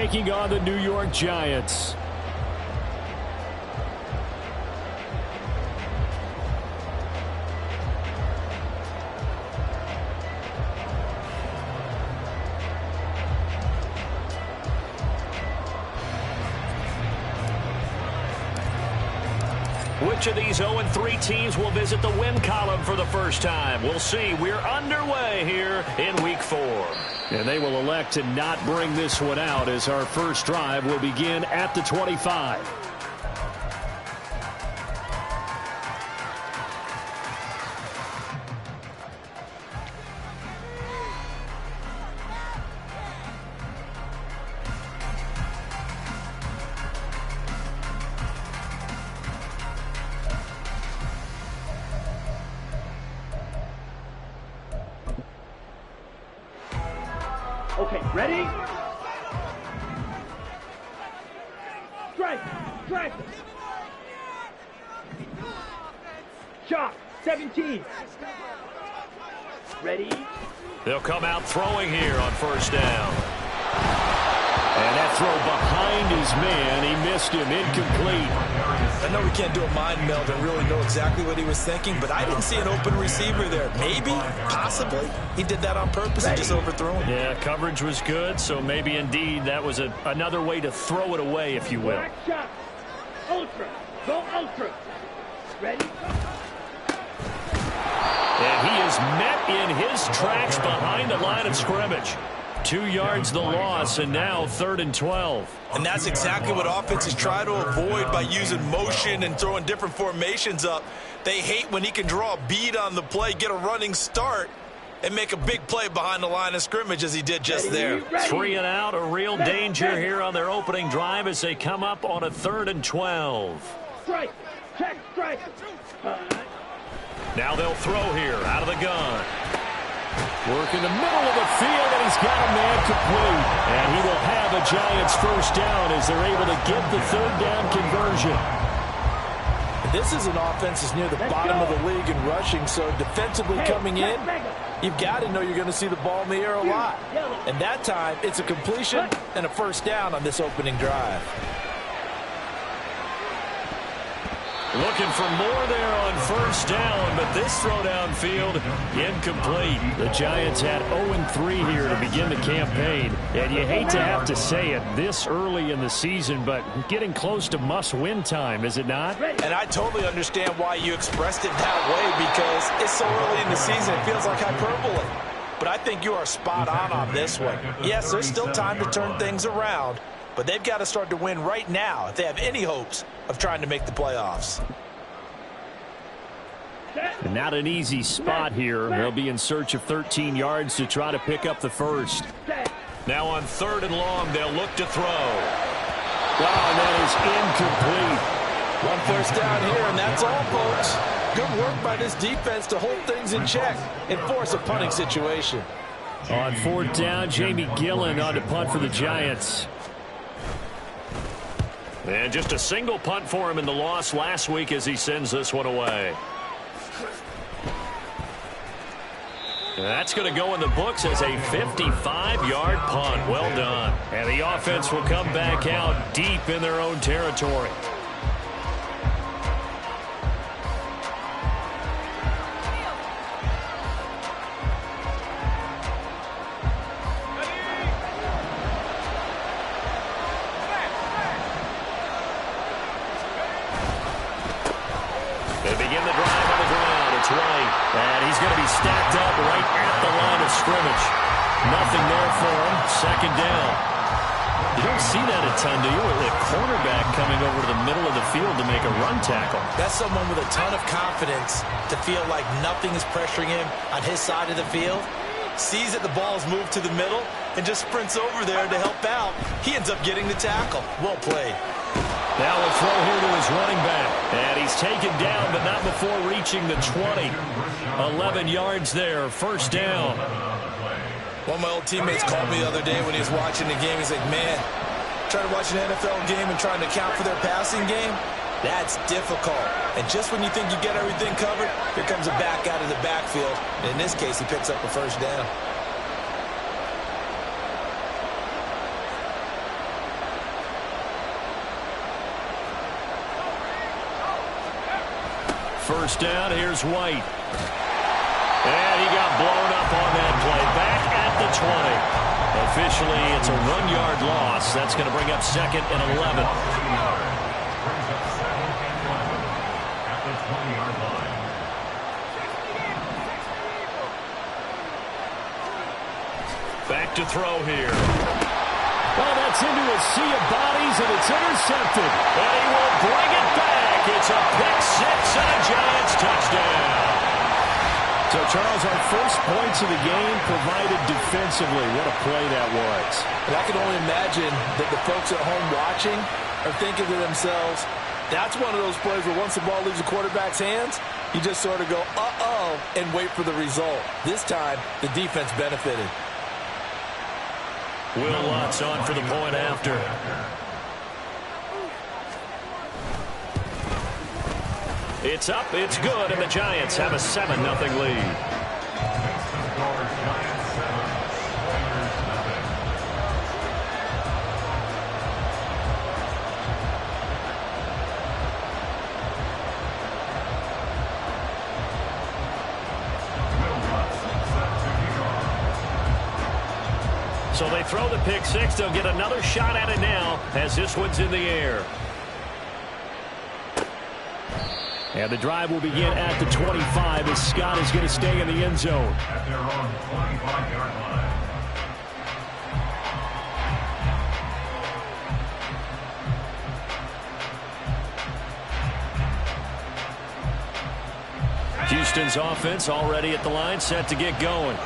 taking on the New York Giants. Which of these 0-3 teams will visit the win column for the first time? We'll see. We're underway here in Week 4. And they will elect to not bring this one out as our first drive will begin at the 25. Okay, ready? Strike! Strike! Shot! 17! Ready? They'll come out throwing here on first down. And that throw behind his man, he missed him, incomplete. I know we can't do a mind meld and really know exactly what he was thinking, but I didn't see an open receiver there. Maybe, possibly, he did that on purpose and just overthrew him. Yeah, coverage was good, so maybe indeed that was another way to throw it away, if you will. Back shot! Ultra! Go ultra! Ready? And he is met in his tracks behind the line of scrimmage. 2 yards the loss, and now 3rd and 12. And that's exactly what offenses try to avoid by using motion and throwing different formations up. They hate when he can draw a bead on the play, get a running start, and make a big play behind the line of scrimmage as he did just there. 3 and out, a real danger here on their opening drive as they come up on a 3rd and 12. Strike! Check strike! Now they'll throw here out of the gun. Work in the middle of the field, and he's got a man complete. And he will have a Giants first down as they're able to get the 3rd down conversion. This is an offense that's near the bottom of the league in rushing, so defensively coming in, you've got to know you're going to see the ball in the air a lot. And that time, it's a completion and a first down on this opening drive. Looking for more there on first down, but this throw downfield, incomplete. The Giants had 0-3 here to begin the campaign. And you hate to have to say it this early in the season, but getting close to must-win time, is it not? And I totally understand why you expressed it that way, because it's so early in the season, it feels like hyperbole. But I think you are spot on this one. Yes, there's still time to turn things around, but they've got to start to win right now if they have any hopes of trying to make the playoffs. And not an easy spot here. They'll be in search of 13 yards to try to pick up the first. Now on 3rd and long, they'll look to throw. And that is incomplete. One first down here, and that's all, folks. Good work by this defense to hold things in check and force a punting situation. On 4th down, Jamie Gillen on to punt for the Giants. And just a single punt for him in the loss last week as he sends this one away. And that's going to go in the books as a 55-yard punt. Well done. And the offense will come back out deep in their own territory. They begin the drive on the ground. It's White. And he's going to be stacked up right at the line of scrimmage. Nothing there for him. 2nd down. You don't see that a ton, do you? With a cornerback coming over to the middle of the field to make a run tackle. That's someone with a ton of confidence to feel like nothing is pressuring him on his side of the field. Sees that the ball's moved to the middle and just sprints over there to help out. He ends up getting the tackle. Well played. Now a throw here to his running back. And he's taken down, but not before reaching the 20. 11 yards there, first down. One of my old teammates called me the other day when he was watching the game. He's like, man, trying to watch an NFL game and trying to account for their passing game, that's difficult. And just when you think you get everything covered, here comes a back out of the backfield. And in this case, he picks up a first down. First down, here's White. And he got blown up on that play. Back at the 20. Officially, it's a 1-yard loss. That's going to bring up 2nd and 11. Back to throw here. Well, that's into a sea of bodies, and it's intercepted. And he will bring it back. It's a pick six and a Giants touchdown. So, Charles, our first points of the game provided defensively. What a play that was. And I can only imagine that the folks at home watching are thinking to themselves, that's one of those plays where once the ball leaves the quarterback's hands, you just sort of go, uh-oh, and wait for the result. This time, the defense benefited. Will Lutz on for the point after. It's up, it's good, and the Giants have a 7-0 lead. So they throw the pick six. They'll get another shot at it now as this one's in the air. And the drive will begin at the 25 as Scott is going to stay in the end zone. At their own 25-yard line. Houston's offense already at the line, set to get going.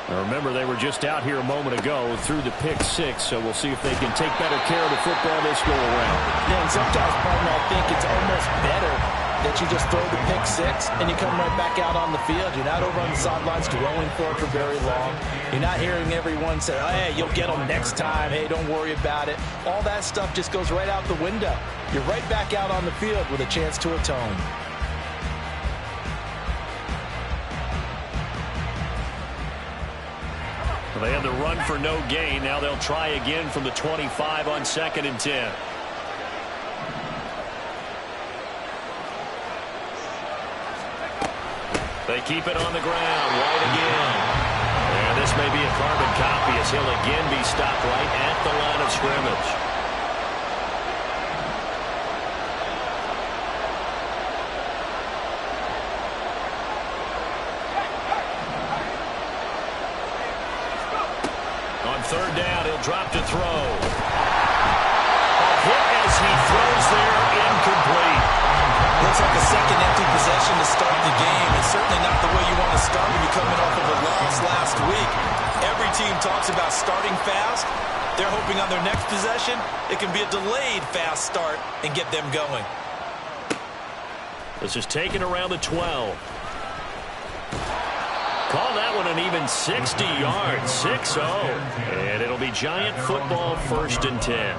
Now remember, they were just out here a moment ago through the pick six, so we'll see if they can take better care of the football this go around. Yeah, and sometimes, partner, I think it's almost better that you just throw the pick six and you come right back out on the field. You're not over on the sidelines dwelling for it for very long. You're not hearing everyone say, oh, hey, you'll get them next time. Hey, don't worry about it. All that stuff just goes right out the window. You're right back out on the field with a chance to atone. They had the run for no gain. Now they'll try again from the 25 on 2nd and 10. They keep it on the ground. White again. And this may be a carbon copy as he'll again be stopped right at the line of scrimmage. Third down, he'll drop to throw. A hit as he throws there, incomplete. Looks like a second empty possession to start the game. It's certainly not the way you want to start when you're coming off of a loss last week. Every team talks about starting fast. They're hoping on their next possession, it can be a delayed fast start and get them going. This is taken around the 12. Call that one an even 60 yards, 6-0. And it'll be Giant football, 1st and 10.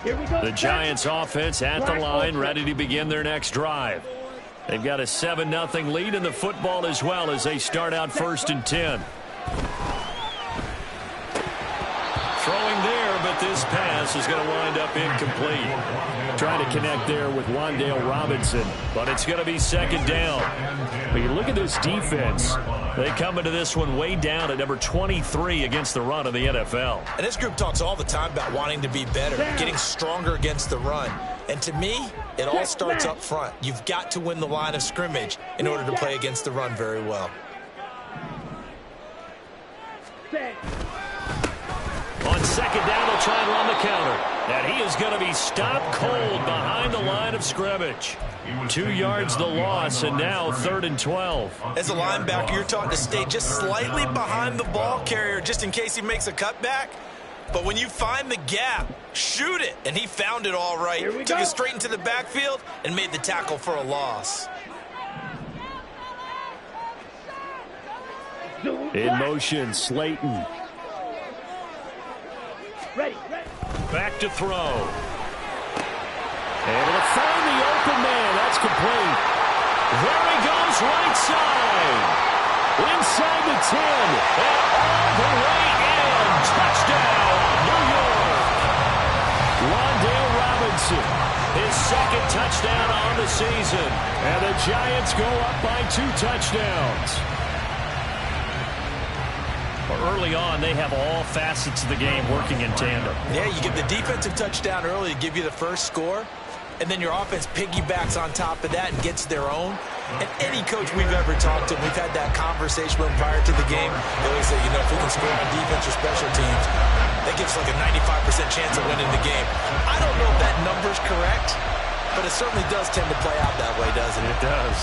Here we go. The Giants offense at the line, ready to begin their next drive. They've got a 7-0 lead in the football as well as they start out 1st and 10. Throwing there, but this pass is going to wind up incomplete. Trying to connect there with Wan'Dale Robinson, but it's going to be 2nd down. But you look at this defense. They come into this one way down at number 23 against the run in the NFL. And this group talks all the time about wanting to be better, getting stronger against the run. And to me, it all starts up front. You've got to win the line of scrimmage in order to play against the run very well. On 2nd down, they'll try and run the counter. And he is going to be stopped cold behind the line of scrimmage. 2 yards the loss, and now 3rd and 12. As a linebacker, you're taught to stay just slightly behind the ball carrier just in case he makes a cutback. But when you find the gap, shoot it. And he found it all right. Took it straight into the backfield and made the tackle for a loss. In motion, Slayton. Ready. Back to throw. Able to find the open man. That's complete. There he goes, right side. Inside the 10. And all the way in. Touchdown, New York. Wan'Dale Robinson, his second touchdown on the season. And the Giants go up by 2 touchdowns. Early on, they have all facets of the game working in tandem. Yeah, you get the defensive touchdown early to give you the first score, and then your offense piggybacks on top of that and gets their own. And any coach we've ever talked to, we've had that conversation with them prior to the game. They always say, if we can score on defense or special teams, that gives like a 95% chance of winning the game. I don't know if that number's correct, but it certainly does tend to play out that way, doesn't it? It does.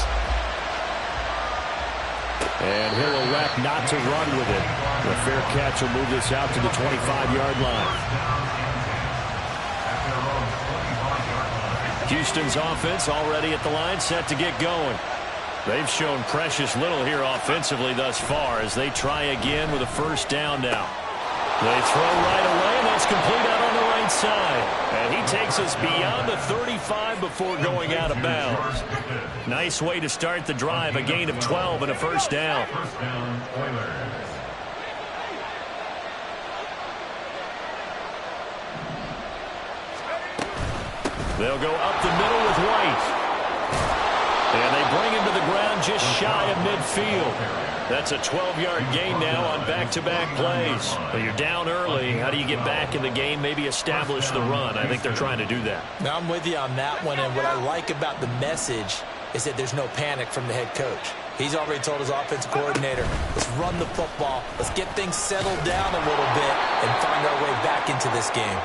And he'll elect not to run with it. The fair catch will move this out to the 25-yard line. Houston's offense already at the line, set to get going. They've shown precious little here offensively thus far as they try again with a first down now. They throw right away, and that's complete out on the right side. And he takes us beyond the 35 before going out of bounds. Nice way to start the drive, a gain of 12 and a first down. They'll go up the middle with White. And they bring him to the ground just shy of midfield. That's a 12-yard gain now on back-to-back plays. But you're down early. How do you get back in the game, maybe establish the run? I think they're trying to do that. Now, I'm with you on that one, and what I like about the message is that there's no panic from the head coach. He's already told his offensive coordinator, let's run the football, let's get things settled down a little bit and find our way back into this game.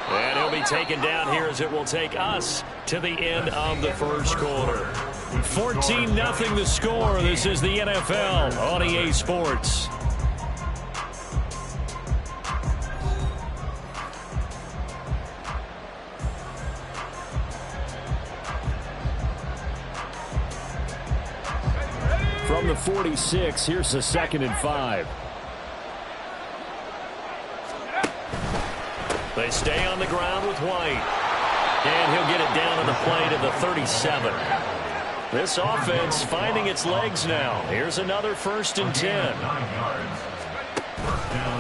And he'll be taken down here as it will take us to the end of the first quarter. 14-0 the score. This is the NFL on EA Sports. From the 46, here's the 2nd and 5. They stay on the ground with White. And he'll get it down on the play to the 37. This offense finding its legs now. Here's another 1st and 10.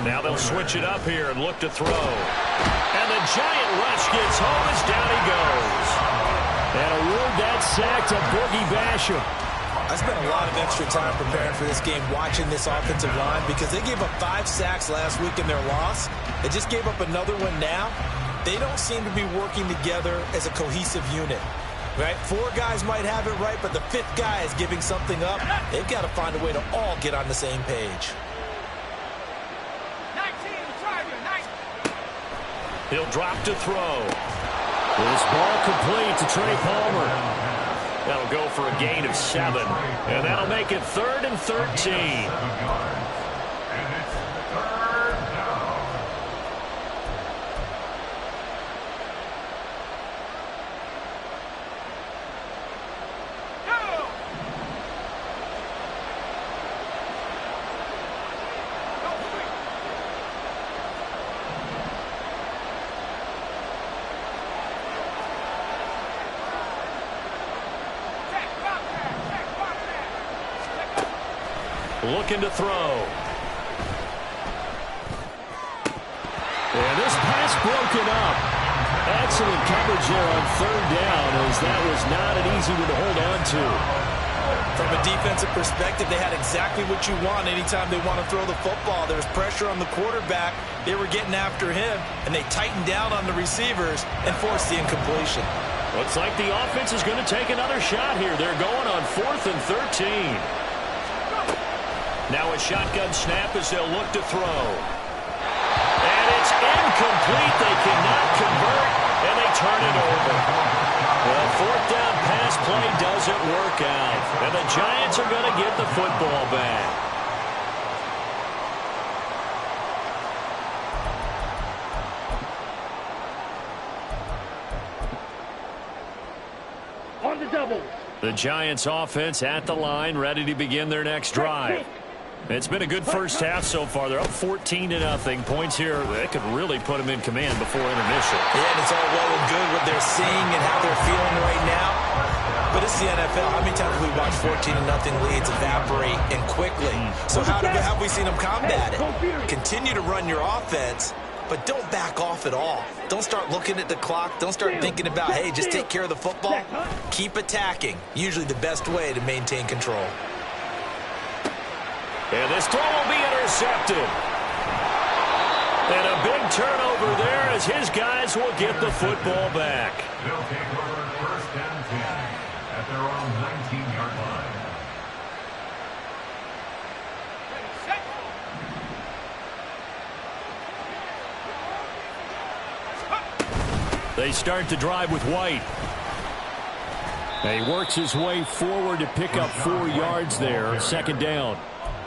Now they'll switch it up here and look to throw. And the giant rush gets home as down he goes. And award that sack to Boogie Basham. I spent a lot of extra time preparing for this game watching this offensive line because they gave up 5 sacks last week in their loss. They just gave up another one now. They don't seem to be working together as a cohesive unit. Right? 4 guys might have it right, but the 5th guy is giving something up. They've got to find a way to all get on the same page. He'll drop to throw. This ball complete to Trey Palmer. That'll go for a gain of 7. And that'll make it 3rd and 13. Looking to throw. And this pass broken up. Excellent coverage there on 3rd down, as that was not an easy one to hold on to. From a defensive perspective, they had exactly what you want anytime they want to throw the football. There was pressure on the quarterback. They were getting after him, and they tightened down on the receivers and forced the incompletion. Looks like the offense is going to take another shot here. They're going on 4th and 13. Now a shotgun snap as they'll look to throw. And it's incomplete. They cannot convert, and they turn it over. Well, 4th down pass play doesn't work out. And the Giants are going to get the football back. On the double. The Giants offense at the line, ready to begin their next drive. It's been a good first half so far. They're up 14-0. Points here, that could really put them in command before intermission. Yeah, and it's all well and good what they're seeing and how they're feeling right now. But But it's the NFL. How many times have we watched 14-0 leads evaporate and quickly? So how have we seen them combat it? Continue to run your offense, but don't back off at all. Don't start looking at the clock. Don't start thinking about, hey, just take care of the football. Keep attacking. Usually the best way to maintain control. And this throw will be intercepted. And a big turnover there as his guys will get the football back. They'll take over first and 10 at their own 19-yard line. They start to drive with White. He works his way forward to pick up 4 yards there. Second down.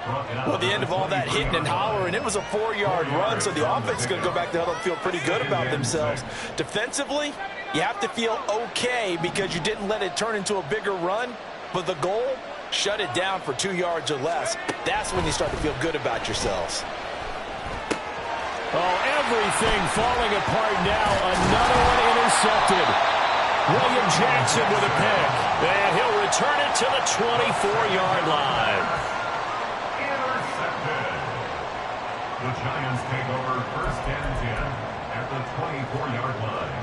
Well, at the end of all that hitting and hollering, it was a 4-yard run, so the offense is going to go back to huddle and feel pretty good about themselves. Defensively, you have to feel okay because you didn't let it turn into a bigger run, but the goal, shut it down for 2 yards or less. That's when you start to feel good about yourselves. Oh, everything falling apart now. Another one intercepted. William Jackson with a pick. And he'll return it to the 24-yard line. Intercepted. The Giants take over first and 10 at the 24-yard line.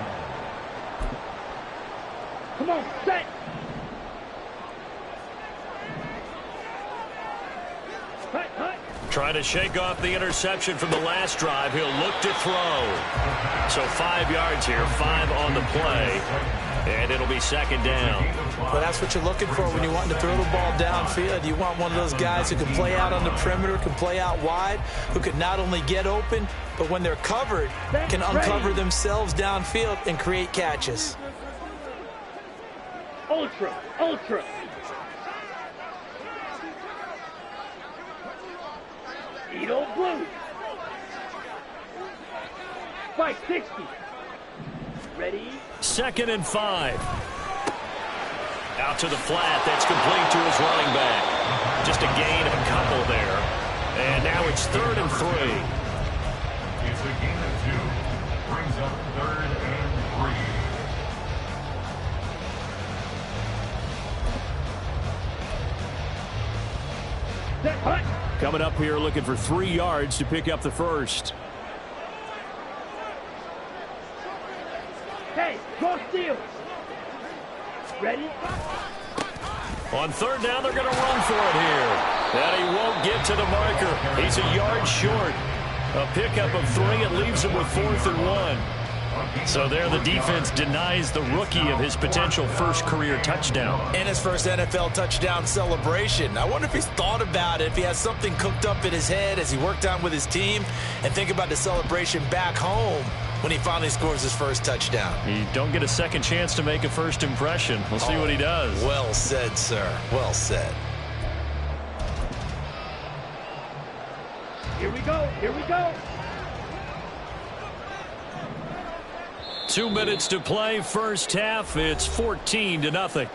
Come on, set. Hut, hut. Trying to shake off the interception from the last drive. He'll look to throw. So 5 yards here, 5 on the play. And it'll be second down. Well, that's what you're looking for when you want to throw the ball downfield. You want one of those guys who can play out on the perimeter, can play out wide, who can not only get open, but when they're covered, can uncover themselves downfield and create catches. Ultra, ultra. Edo blue. 560. Ready? Second and 5. Out to the flat. That's complete to his running back. Just a gain of a couple there. And now it's 3rd and 3. It's a gain of 2. Brings up 3rd and 3. Set, hut. Coming up here looking for 3 yards to pick up the first. Hey, cross steal. Ready? On 3rd down, they're going to run for it here. And he won't get to the marker. He's a yard short. A pickup of 3. It leaves him with 4th and 1. So there the defense denies the rookie of his potential first career touchdown. And his first NFL touchdown celebration. I wonder if he's thought about it, if he has something cooked up in his head as he worked on with his team, and think about the celebration back home when he finally scores his first touchdown. You don't get a second chance to make a first impression. We'll see what he does. Well said, sir. Well said. Here we go. Here we go. 2 minutes to play, first half. It's 14-0.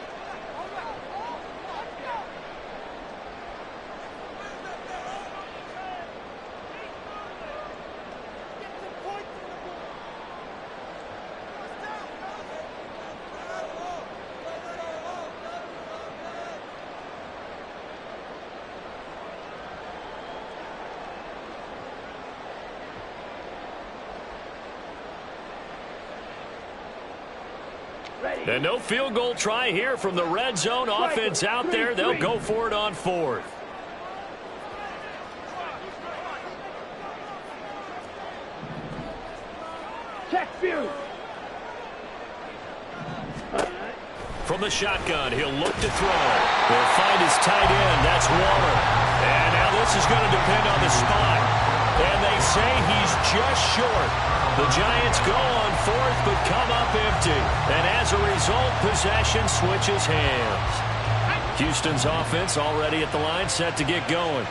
And no field goal try here from the red zone offense out there. They'll go for it on 4th. Check view. From the shotgun, he'll look to throw. He'll find his tight end. That's Waller. And now this is going to depend on the spot. And they say he's just short. The Giants go on 4th, but come up empty. And as a result, possession switches hands. Houston's offense already at the line, set to get going.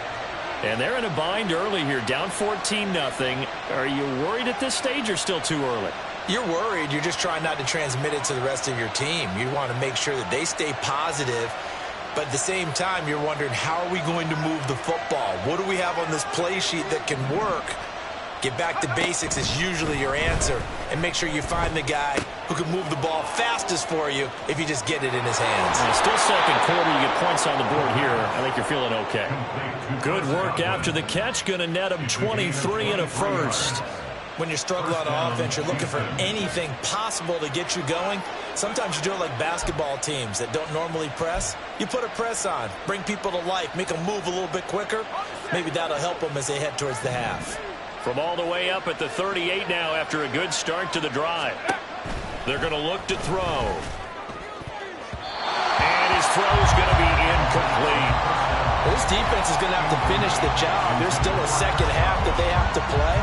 And they're in a bind early here, down 14-0. Are you worried at this stage or still too early? You're worried. You're just trying not to transmit it to the rest of your team. You want to make sure that they stay positive. But at the same time, you're wondering, how are we going to move the football? What do we have on this play sheet that can work? Get back to basics is usually your answer. And make sure you find the guy who can move the ball fastest for you if you just get it in his hands. Still second quarter. You get points on the board here. I think you're feeling okay. Good work after the catch. Going to net him 23 and a first. When you're struggling on offense, you're looking for anything possible to get you going. Sometimes you do it like basketball teams that don't normally press. You put a press on, bring people to life, make them move a little bit quicker. Maybe that'll help them as they head towards the half. From all the way up at the 38 now after a good start to the drive. They're going to look to throw. And his throw's going to be incomplete. This defense is going to have to finish the job. There's still a second half that they have to play.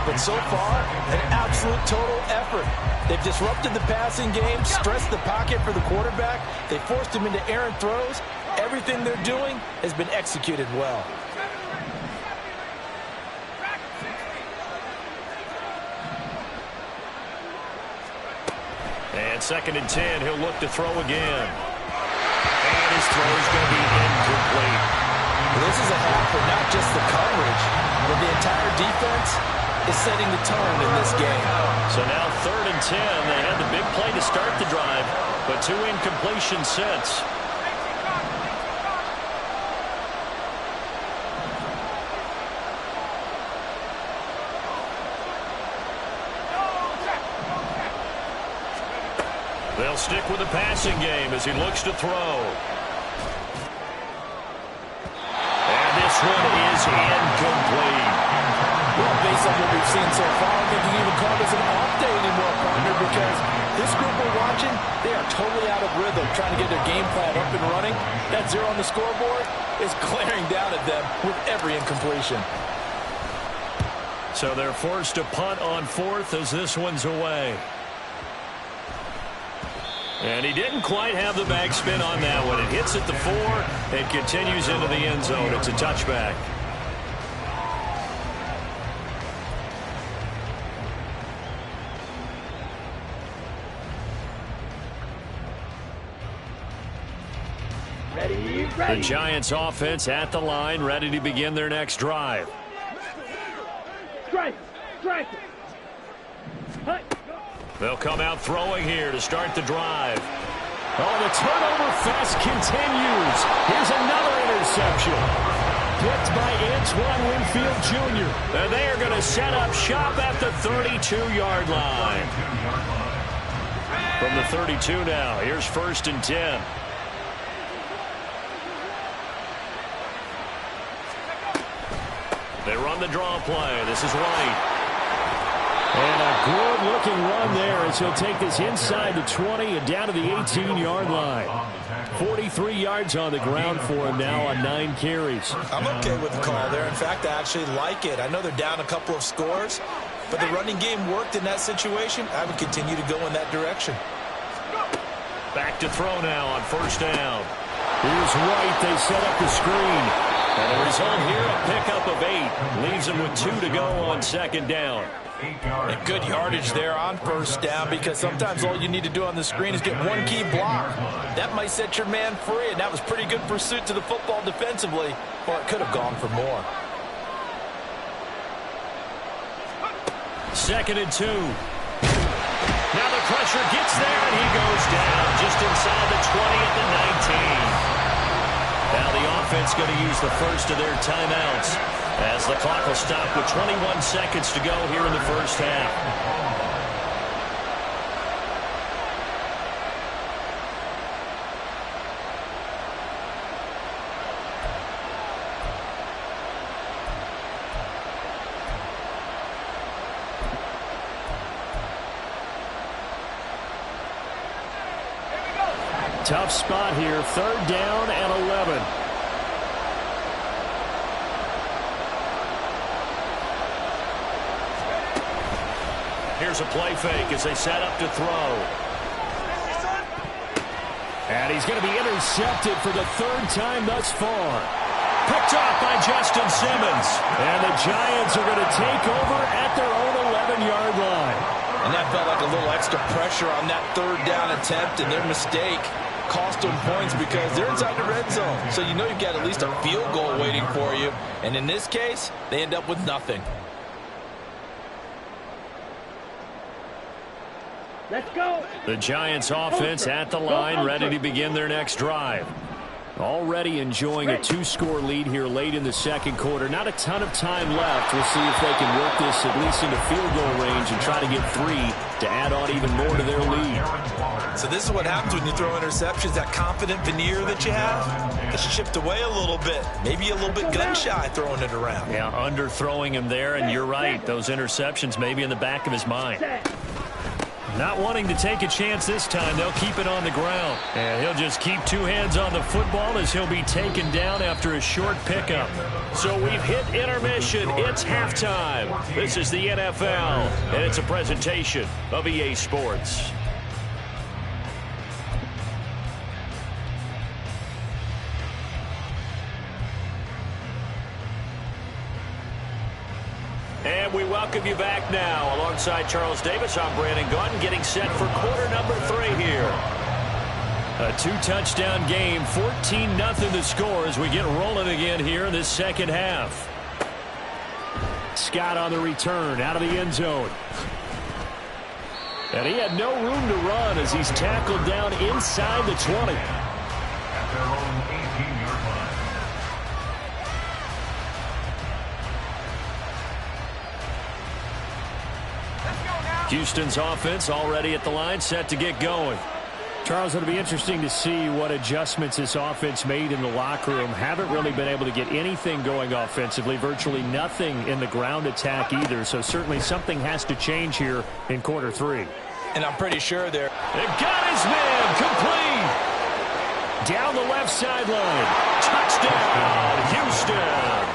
But so far, an absolute total effort. They've disrupted the passing game, stressed the pocket for the quarterback. They forced him into errant throws. Everything they're doing has been executed well. And 2nd and 10, he'll look to throw again. And his throw's going to be incomplete. This is a half for not just the coverage, but the entire defense is setting the tone in this game. So now 3rd and 10. They had the big play to start the drive, but 2 incompletions since. They'll stick with the passing game as he looks to throw. And this one is incomplete. Well, based on what we've seen so far, I think you can even call this an off day anymore, partner, because this group we're watching, they are totally out of rhythm, trying to get their game plan up and running. That 0 on the scoreboard is glaring down at them with every incompletion. So they're forced to punt on 4th as this one's away. And he didn't quite have the backspin on that one. It hits at the 4 and continues into the end zone. It's a touchback. The Giants offense at the line, ready to begin their next drive. Strike! Strike! They'll come out throwing here to start the drive. Oh, the turnover fest continues. Here's another interception. Picked by Antoine Winfield Jr. And they are going to set up shop at the 32-yard line. From the 32 now, here's 1st and 10. They run the draw play. This is White. And a good-looking run there as he'll take this inside the 20 and down to the 18-yard line. 43 yards on the ground for him now on 9 carries. I'm okay with the call there. In fact, I actually like it. I know they're down a couple of scores, but the running game worked in that situation. I would continue to go in that direction. Back to throw now on 1st down. Here's White. They set up the screen. And the result here, a pickup of 8. Leaves him with 2 to go on 2nd down. And good yardage there on 1st down, because sometimes all you need to do on the screen is get one key block. That might set your man free, and that was pretty good pursuit to the football defensively, or it could have gone for more. 2nd and 2. Now the pressure gets there, and he goes down just inside the 20 at the 19. Now the offense going to use the first of their timeouts as the clock will stop with 21 seconds to go here in the first half. Tough spot here, 3rd down and 11. Here's a play fake as they set up to throw. And he's going to be intercepted for the 3rd time thus far. Picked off by Justin Simmons. And the Giants are going to take over at their own 11-yard line. And that felt like a little extra pressure on that 3rd down attempt, and their mistake cost them points because they're inside the red zone. So you know you've got at least a field goal waiting for you. And in this case, they end up with nothing. Let's go. The Giants offense at the line, ready to begin their next drive. Already enjoying a 2-score lead here late in the second quarter. Not a ton of time left. We'll see if they can work this at least into field goal range and try to get 3 to add on even more to their lead. So this is what happens when you throw interceptions. That confident veneer that you have, it's chipped away a little bit. Maybe a little bit gun-shy throwing it around. Yeah, underthrowing him there, and you're right. Those interceptions may be in the back of his mind. Not wanting to take a chance this time, they'll keep it on the ground. And he'll just keep 2 hands on the football as he'll be taken down after a short pickup. So we've hit intermission. It's halftime. This is the NFL, and it's a presentation of EA Sports. And we welcome you back now. Alongside Charles Davis, I'm Brandon Gaudin, getting set for quarter number 3 here. A 2-touchdown game, 14-0 the score as we get rolling again here in this second half. Scott on the return, out of the end zone. And he had no room to run as he's tackled down inside the 20. At their own 18-yard line. Houston's offense already at the line, set to get going. Charles, it'll be interesting to see what adjustments this offense made in the locker room. Haven't really been able to get anything going offensively, virtually nothing in the ground attack either. So certainly something has to change here in quarter 3. And I'm pretty sure they're... They got his man complete. Down the left sideline. Touchdown, Houston.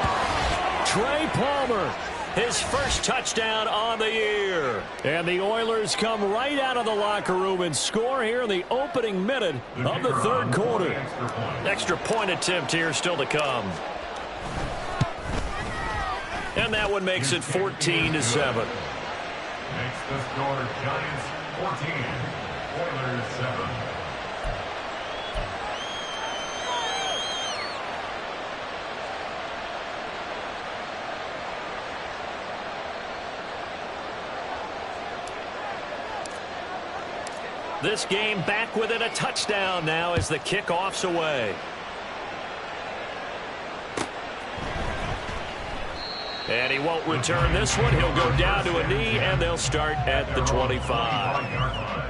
Trey Palmer. His first touchdown on the year. And the Oilers come right out of the locker room and score here in the opening minute of the third quarter. Extra point attempt here still to come. And that one makes it 14-7. Makes the score Giants 14, Oilers 7. This game back within a touchdown now as the kickoff's away. And he won't return this one. He'll go down to a knee, and they'll start at the 25.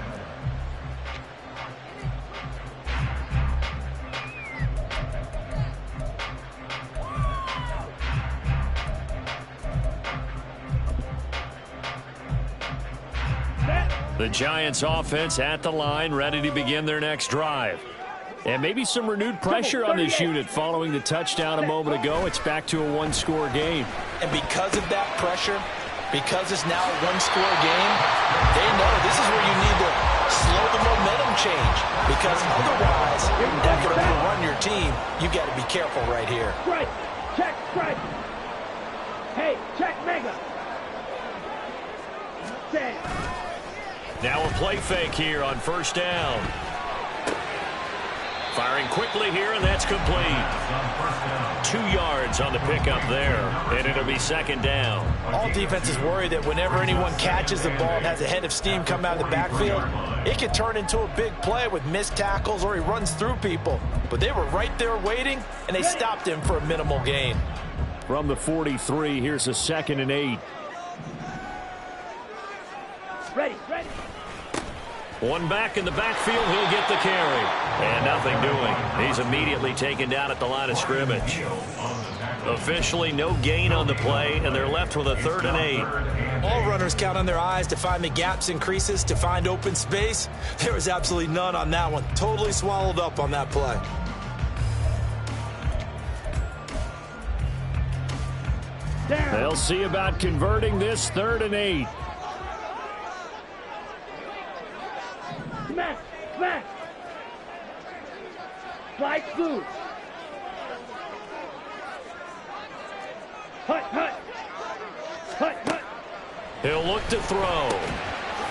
The Giants offense at the line, ready to begin their next drive. And maybe some renewed pressure on this unit following the touchdown a moment ago. It's back to a 1-score game. And because of that pressure, because it's now a 1-score game, they know this is where you need to slow the momentum change. Because otherwise, that could overrun your team. You've got to be careful right here. Strike. Check strike. Hey, check mega. Stand. Now a play fake here on first down. Firing quickly here, and that's complete. 2 yards on the pickup there, and it'll be second down. All defenses worry that whenever anyone catches the ball and has a head of steam come out of the backfield, it can turn into a big play with missed tackles or he runs through people. But they were right there waiting, and they stopped him for a minimal gain. From the 43, here's a 2nd and 8. Ready. One back in the backfield, he'll get the carry. And nothing doing. He's immediately taken down at the line of scrimmage. Officially no gain on the play, and they're left with a 3rd and 8. All runners count on their eyes to find the gaps and creases, to find open space. There was absolutely none on that one. Totally swallowed up on that play. They'll see about converting this 3rd and 8. Smack. Slide through. Hut. He'll look to throw.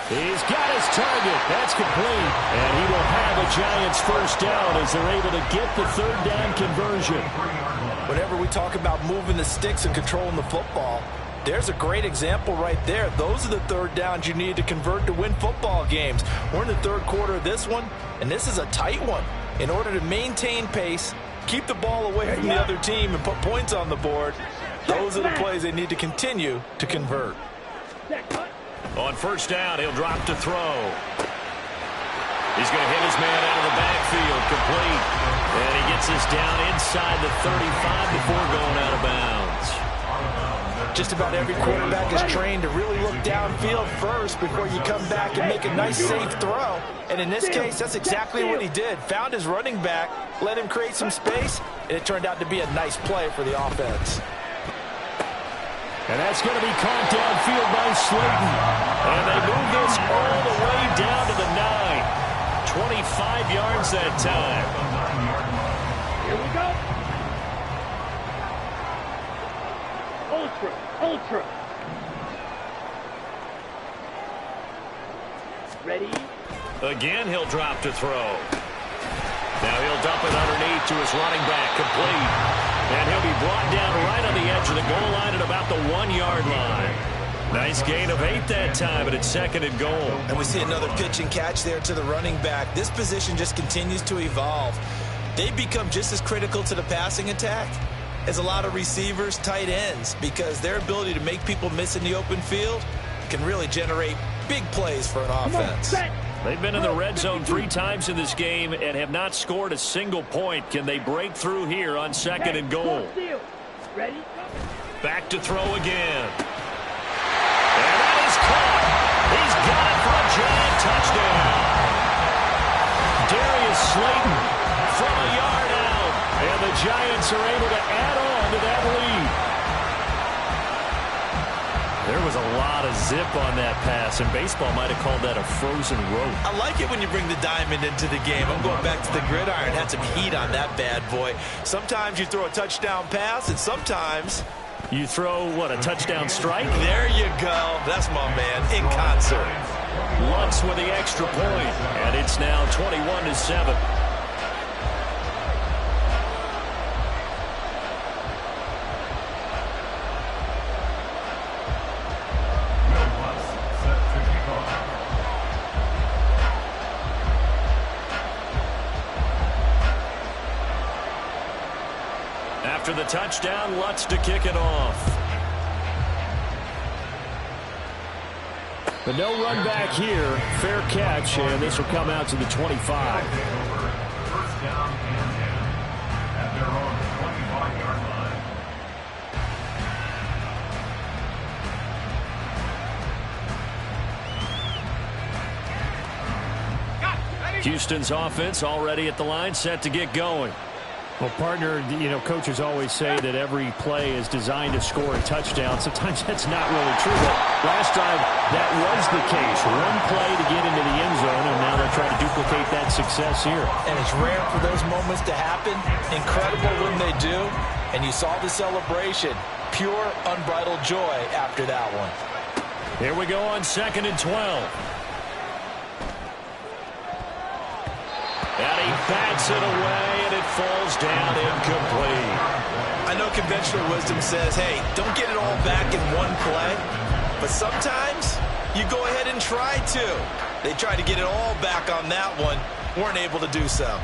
He's got his target. That's complete. And he will have a Giants first down as they're able to get the 3rd down conversion. Whenever we talk about moving the sticks and controlling the football, There's a great example right there. Those are the third downs you need to convert to win football games. We're in the third quarter of this one, and this is a tight one. In order to maintain pace, keep the ball away from the other team, and put points on the board, those are the plays they need to continue to convert. On first down, he'll drop to throw. He's going to hit his man out of the backfield, complete. And he gets this down inside the 35 before going out of bounds. Just about every quarterback is trained to really look downfield first before you come back and make a nice, safe throw. And in this case, that's exactly what he did. Found his running back, let him create some space, and it turned out to be a nice play for the offense. And that's going to be caught downfield by Slayton. And they move this all the way down to the 9. 25 yards that time. Here we go. Ultra. Ready? Again, he'll drop to throw. Now he'll dump it underneath to his running back, complete. And he'll be brought down right on the edge of the goal line at about the 1-yard line. Nice gain of 8 that time, but it's 2nd and goal. And we see another pitch and catch there to the running back. This position just continues to evolve. They become just as critical to the passing attack as a lot of receivers, tight ends, because their ability to make people miss in the open field can really generate big plays for an offense. They've been in the red zone 3 times in this game and have not scored a single point. Can they break through here on 2nd and goal? Ready? Back to throw again. And that is caught. He's got it for a giant touchdown. Darius Slayton from a yard out. And the Giants are able to add on to that lead. There was a lot of zip on that pass, and baseball might have called that a frozen rope. I like it when you bring the diamond into the game. I'm going back to the gridiron. Had some heat on that bad boy. Sometimes you throw a touchdown pass, and sometimes you throw, what, a touchdown strike? There you go. That's my man, in concert. Lutz with the extra point, and it's now 21-7. After the touchdown, Lutz to kick it off. But no run back here. Fair catch, and this will come out to the 25. First down and 10 at their own 25-yard line. Houston's offense already at the line, set to get going. Well, partner, you know, coaches always say that every play is designed to score a touchdown. Sometimes that's not really true, but last drive, that was the case. One play to get into the end zone, and now they'll try to duplicate that success here. And it's rare for those moments to happen. Incredible when they do. And you saw the celebration. Pure, unbridled joy after that one. Here we go on 2nd and 12. And he bats it away, and it falls down incomplete. I know conventional wisdom says, hey, don't get it all back in one play. But sometimes you go ahead and try to. They tried to get it all back on that one. Weren't able to do so.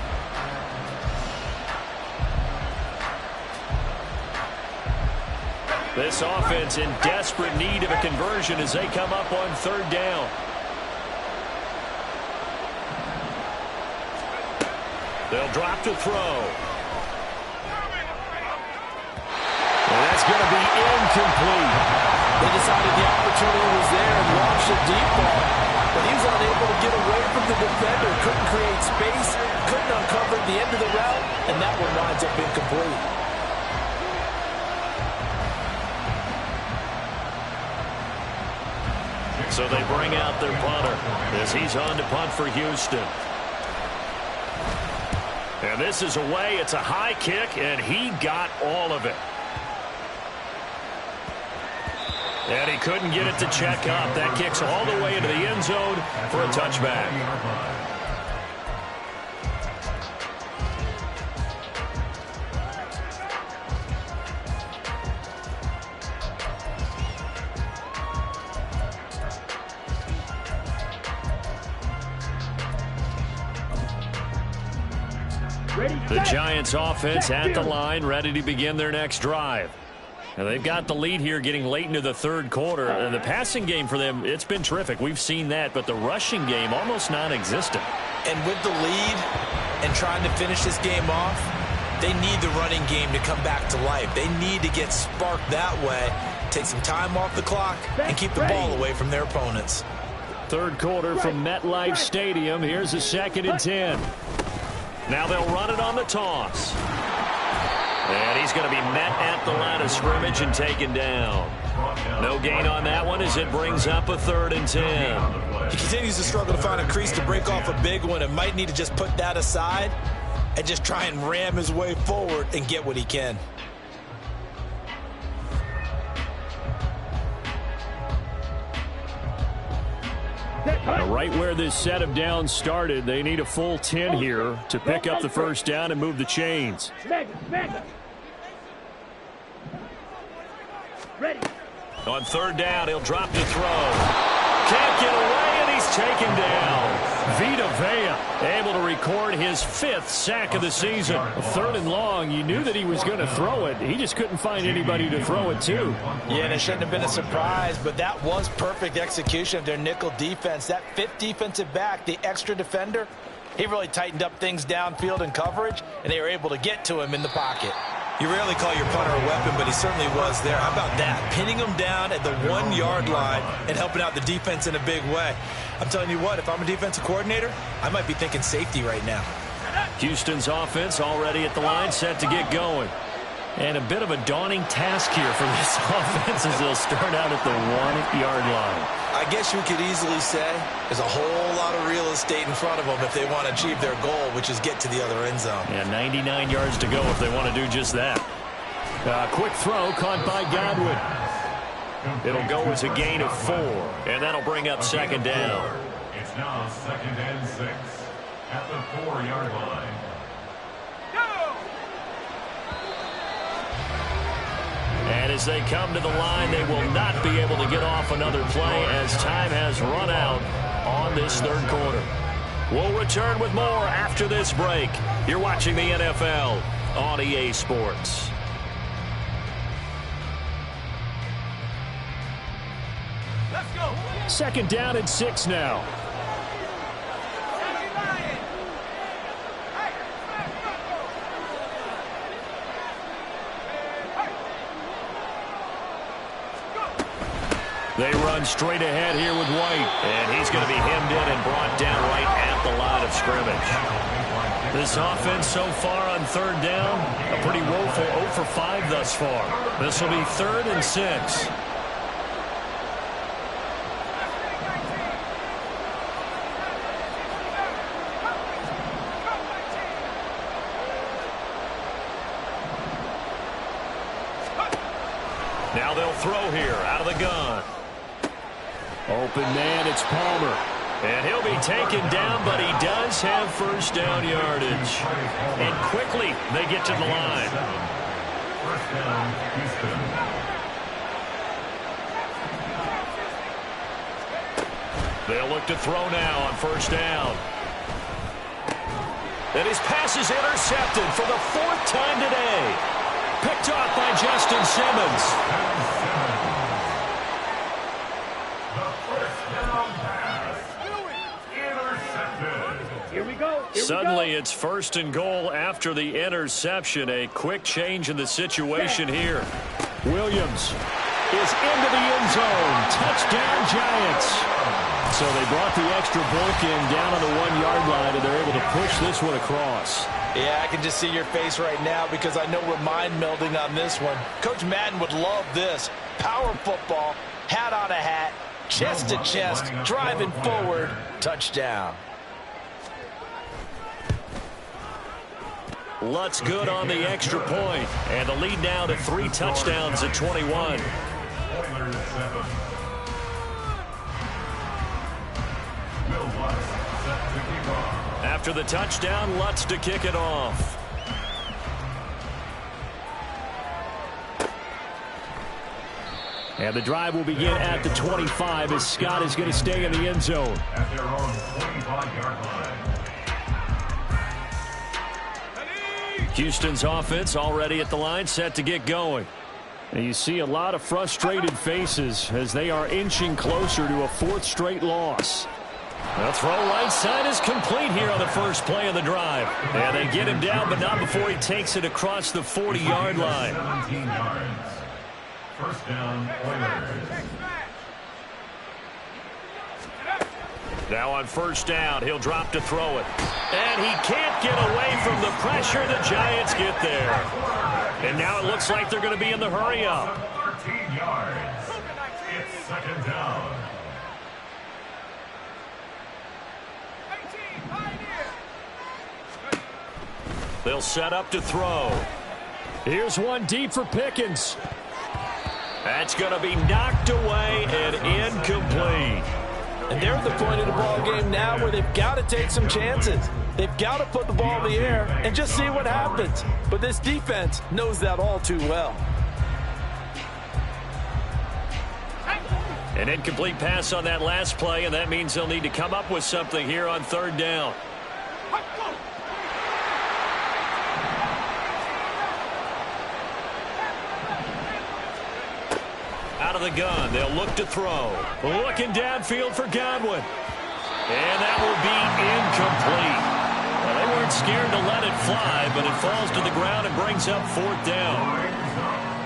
This offense in desperate need of a conversion as they come up on 3rd down. They'll drop to throw. And that's going to be incomplete. They decided the opportunity was there and launched a deep ball. But he was unable to get away from the defender. Couldn't create space. Couldn't uncover the end of the route. And that one winds up incomplete. So they bring out their punter as he's on to punt for Houston. And this is away. It's a high kick, and he got all of it. And he couldn't get it to check up. That kicks all the way into the end zone for a touchback. The Giants offense at the line, ready to begin their next drive. Now they've got the lead here getting late into the third quarter. The passing game for them, it's been terrific. We've seen that, but the rushing game almost non-existent. And with the lead and trying to finish this game off, they need the running game to come back to life. They need to get sparked that way, take some time off the clock, and keep the ball away from their opponents. Third quarter from MetLife Stadium. Here's a 2nd and 10. Now they'll run it on the toss. And he's going to be met at the line of scrimmage and taken down. No gain on that one as it brings up a 3rd and 10. He continues to struggle to find a crease to break off a big one and might need to just put that aside and just try and ram his way forward and get what he can. Now, right where this set of downs started, they need a full 10 here to pick up the first down and move the chains. Ready. On 3rd down, he'll drop to throw. Can't get away, and he's taken down. Vita Vea able to record his 5th sack of the season. 3rd and long, you knew that he was going to throw it. He just couldn't find anybody to throw it to. Yeah, and it shouldn't have been a surprise, but that was perfect execution of their nickel defense. That 5th defensive back, the extra defender, he really tightened up things downfield in coverage, and they were able to get to him in the pocket. You rarely call your punter a weapon, but he certainly was there. How about that? Pinning him down at the 1-yard line and helping out the defense in a big way. I'm telling you what, if I'm a defensive coordinator, I might be thinking safety right now. Houston's offense already at the line, set to get going. And a bit of a daunting task here for this offense as they'll start out at the 1-yard line. I guess you could easily say there's a whole lot of real estate in front of them if they want to achieve their goal, which is get to the other end zone. Yeah, 99 yards to go if they want to do just that. Quick throw caught by Godwin. It'll go as a gain of 4, and that'll bring up 2nd down. It's now 2nd and 6 at the 4-yard line. And as they come to the line, they will not be able to get off another play as time has run out on this 3rd quarter. We'll return with more after this break. You're watching the NFL on EA Sports. Let's go. 2nd down and 6 now. They run straight ahead here with White. And he's going to be hemmed in and brought down right at the line of scrimmage. This offense so far on 3rd down, a pretty woeful 0 for 5 thus far. This will be 3rd and 6. Now they'll throw here out of the gun. Open man, it's Palmer. And he'll be taken down, but he does have first down yardage. And quickly, they get to the line. First down, Houston. They'll look to throw now on first down. And his pass is intercepted for the 4th time today. Picked off by Justin Simmons. Suddenly, it's 1st and goal after the interception. A quick change in the situation here. Williams is into the end zone. Touchdown, Giants. So they brought the extra bulk in down on the 1-yard line, and they're able to push this one across. Yeah, I can just see your face right now because I know we're mind melding on this one. Coach Madden would love this. Power football, hat on a hat, chest to chest, driving forward, touchdown. Lutz good on the extra point, and the lead now to 3 touchdowns at 21. After the touchdown, Lutz to kick it off. And the drive will begin at the 25 as Scott is going to stay in the end zone. At their own 25-yard line. Houston's offense already at the line, set to get going. And you see a lot of frustrated faces as they are inching closer to a fourth straight loss. The throw right side is complete here on the first play of the drive. And they get him down, but not before he takes it across the 40-yard line. 17 yards. First down, Oilers. Now on first down, he'll drop to throw it. And he can't get away from the pressure. The Giants get there. And now it looks like they're going to be in the hurry up. 13 yards. It's second down. They'll set up to throw. Here's one deep for Pickens. That's going to be knocked away and incomplete. And they're at the point of the ball game now where they've got to take some chances. They've got to put the ball in the air and just see what happens. But this defense knows that all too well. An incomplete pass on that last play, and that means they'll need to come up with something here on third down. Out of the gun, they'll look to throw. Looking downfield for Godwin. And that will be incomplete. Well, they weren't scared to let it fly, but it falls to the ground and brings up fourth down.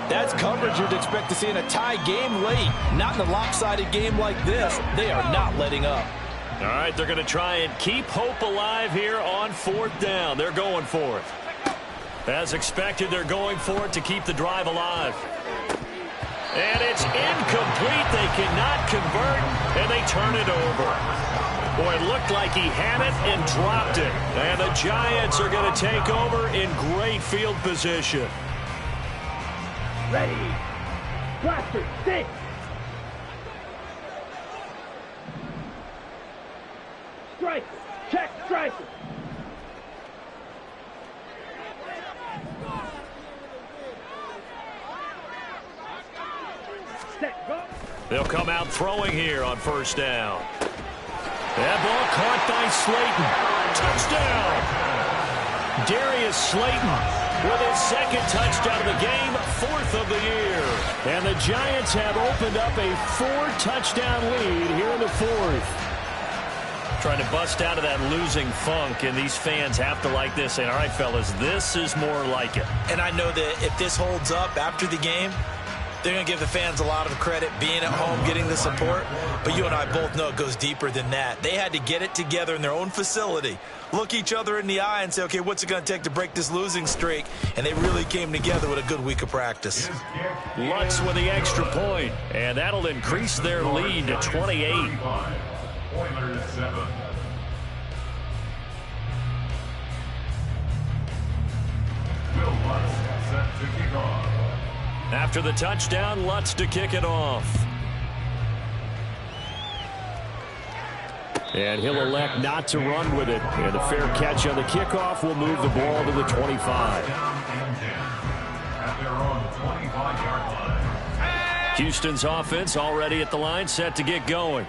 That's coverage you'd expect to see in a tie game late. Not in a lopsided game like this. They are not letting up. All right, they're going to try and keep hope alive here on fourth down. They're going for it. As expected, they're going for it to keep the drive alive. And it's incomplete. They cannot convert, and they turn it over. Boy, it looked like he had it and dropped it. And the Giants are going to take over in great field position. Ready. Blaster, stick. Striker. Check striker. Set, go. They'll come out throwing here on first down. That ball caught by Slayton. Touchdown! Darius Slayton with his second touchdown of the game, fourth of the year. And the Giants have opened up a 4-touchdown lead here in the fourth. Trying to bust out of that losing funk, and these fans have to like this. Saying, all right, fellas, this is more like it. And I know that if this holds up after the game, they're going to give the fans a lot of credit being at home, getting the support. But you and I both know it goes deeper than that. They had to get it together in their own facility, look each other in the eye and say, okay, what's it going to take to break this losing streak? And they really came together with a good week of practice. Lutz with the extra point, and that'll increase their lead to 28. Oilers 7. Will Lutz set to kick off. After the touchdown, Lutz to kick it off. And he'll elect not to run with it. And the fair catch on the kickoff will move the ball to the 25. Down and 10 at their own 25-yard line. Houston's offense already at the line, set to get going.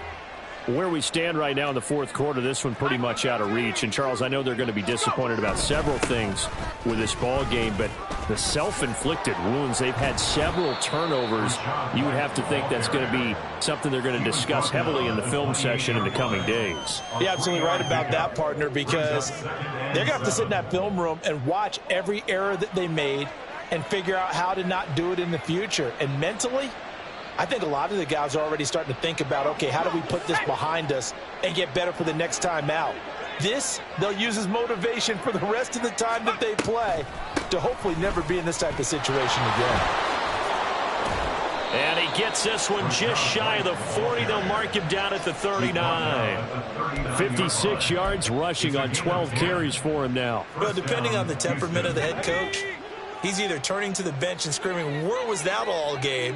Where we stand right now in the fourth quarter, this one pretty much out of reach. And, Charles, I know they're going to be disappointed about several things with this ball game, but the self-inflicted wounds, they've had several turnovers. You would have to think that's going to be something they're going to discuss heavily in the film session in the coming days. You're absolutely right about that, partner, because they're going to have to sit in that film room and watch every error that they made and figure out how to not do it in the future. And mentally, I think a lot of the guys are already starting to think about, okay, how do we put this behind us and get better for the next time out? This, they'll use as motivation for the rest of the time that they play to hopefully never be in this type of situation again. And he gets this one just shy of the 40. They'll mark him down at the 39. 56 yards rushing on 12 carries for him now. Well, depending on the temperament of the head coach, he's either turning to the bench and screaming, where was that all game?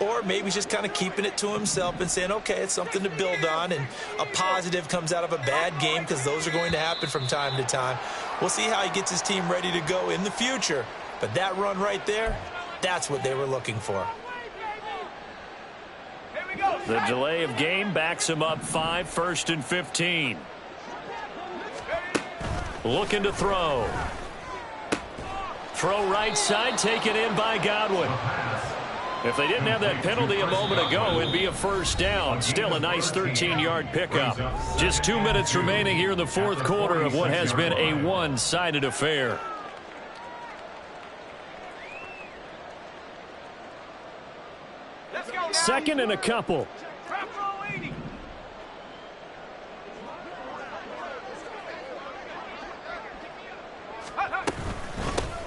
Or maybe he's just kind of keeping it to himself and saying, okay, it's something to build on, and a positive comes out of a bad game because those are going to happen from time to time. We'll see how he gets his team ready to go in the future. But that run right there, that's what they were looking for. The delay of game backs him up 5, 1st and 15. Looking to throw. throw right side, taken in by Godwin. If they didn't have that penalty a moment ago, it'd be a first down. Still a nice 13-yard pickup. Just 2 minutes remaining here in the fourth quarter of what has been a one-sided affair. Second and a couple.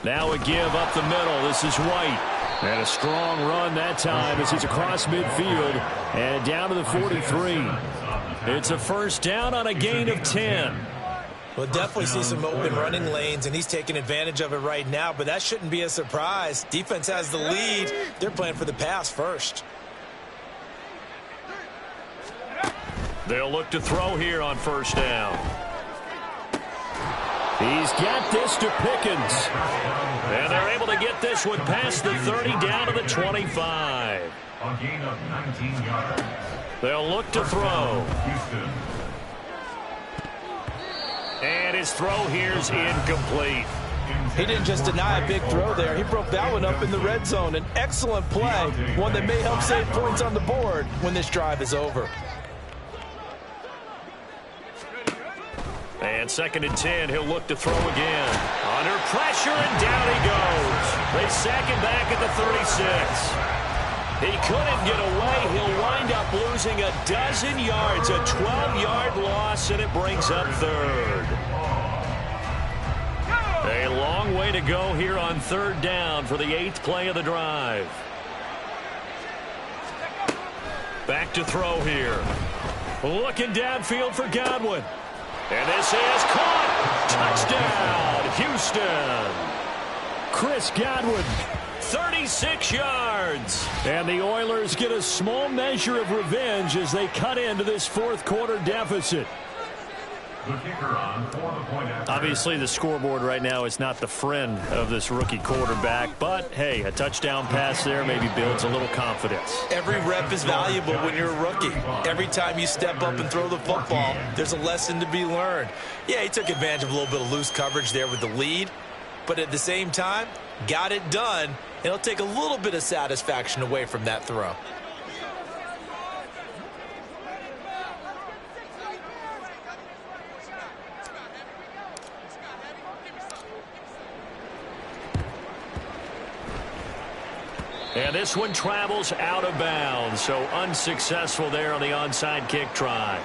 Now a give up the middle. This is White. And a strong run that time as he's across midfield and down to the 43. It's a first down on a gain of 10. We'll definitely see some open running lanes, and he's taking advantage of it right now, but that shouldn't be a surprise. Defense has the lead. They're playing for the pass first. They'll look to throw here on first down. He's got this to Pickens. And they're able to get this one past the 30 down to the 25. A gain of 19 yards. They'll look to throw. Houston. And his throw here's incomplete. He didn't just deny a big throw there. He broke that one up in the red zone. An excellent play, one that may help save points on the board when this drive is over. And second and 10, he'll look to throw again. Under pressure, and down he goes. They sack him back at the 36. He couldn't get away. He'll wind up losing a dozen yards, a 12-yard loss, and it brings up third. A long way to go here on third down for the 8th play of the drive. Back to throw here. Looking downfield for Godwin. And this is caught. Touchdown, Houston. Chris Godwin, 36 yards. And the Oilers get a small measure of revenge as they cut into this fourth quarter deficit. The kicker on for the point after. Obviously, the scoreboard right now is not the friend of this rookie quarterback. But, hey, a touchdown pass there maybe builds a little confidence. Every rep is valuable when you're a rookie. Every time you step up and throw the football, there's a lesson to be learned. Yeah, he took advantage of a little bit of loose coverage there with the lead. But at the same time, got it done. It'll take a little bit of satisfaction away from that throw. And this one travels out of bounds, so unsuccessful there on the onside kick try.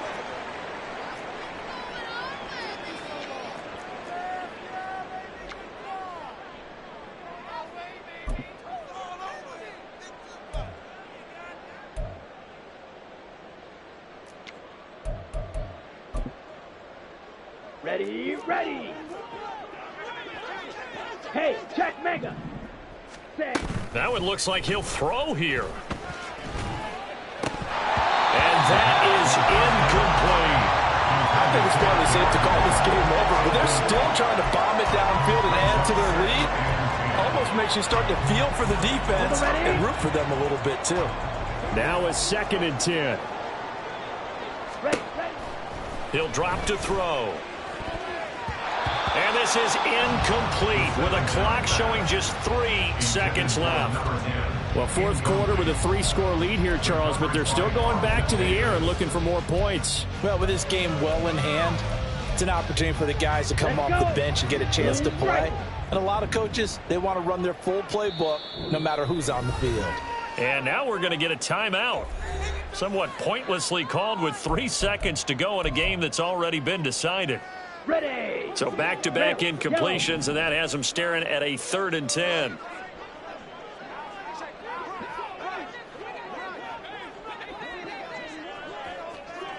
Ready, ready. Hey, check mega. Set. That one looks like he'll throw here. And that is incomplete. I think it's fairly safe to call this game over, but they're still trying to bomb it downfield and add to their lead. Almost makes you start to feel for the defense and root for them a little bit, too. Now a second and 10. Ready, ready. He'll drop to throw. And this is incomplete with a clock showing just 3 seconds left. Well, fourth quarter with a 3-score lead here, Charles, but they're still going back to the air and looking for more points. Well, with this game well in hand, it's an opportunity for the guys to come off the bench and get a chance to play. And a lot of coaches, they want to run their full playbook no matter who's on the field. And now we're going to get a timeout. Somewhat pointlessly called with 3 seconds to go in a game that's already been decided. Ready. So back-to-back incompletions, and that has them staring at a 3rd and 10.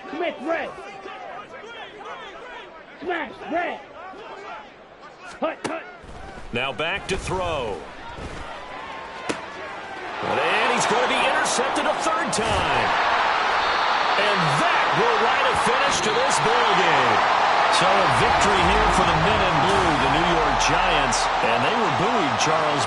Smith, red. Smash, red. Hut. Now back to throw. And he's going to be intercepted a 3rd time. And that will write a finish to this ball game. So a victory here for the men in blue, the New York Giants, and they were buoyed, Charles,